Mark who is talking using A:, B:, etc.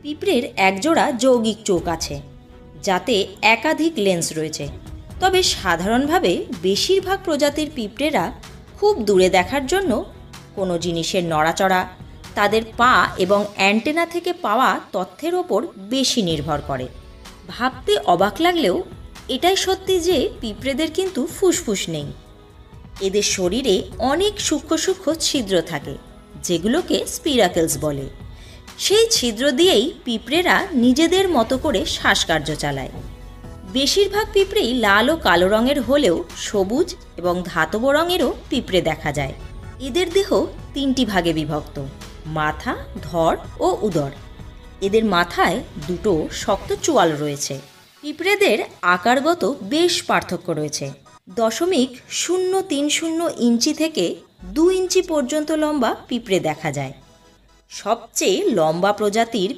A: পিঁপড়ের একজোড়া যৌগিক চোখ আছে, যাতে একাধিক লেন্স রয়েছে। তবে সাধারণভাবে বেশিরভাগ প্রজাতির পিঁপড়েরা খুব দূরে দেখার জন্য কোনো জিনিসের নড়াচড়া, তাদের পা এবং অ্যান্টেনা থেকে পাওয়া তথ্যের ওপর বেশি নির্ভর করে। ভাবতে অবাক লাগলেও এটাই সত্যি যে পিঁপড়েদের কিন্তু ফুসফুস নেই। এদের শরীরে অনেক সূক্ষ্ম সূক্ষ্ম ছিদ্র থাকে, যেগুলোকে স্পিরাকেলস বলে। সেই ছিদ্র দিয়েই পিঁপড়েরা নিজেদের মতো করে শ্বাসকার্য চালায়। বেশিরভাগ পিঁপড়েই লাল ও কালো রঙের হলেও সবুজ এবং ধাতব রঙেরও পিঁপড়ে দেখা যায়। এদের দেহ 3টি ভাগে বিভক্ত: মাথা, ধড় ও উদর। এদের মাথায় 2টো শক্ত চোয়াল রয়েছে। পিঁপড়েদের আকারগত বেশ পার্থক্য রয়েছে। 0.030 ইঞ্চি থেকে 2 ইঞ্চি পর্যন্ত লম্বা পিঁপড়ে দেখা যায়। সবচেয়ে লম্বা প্রজাতির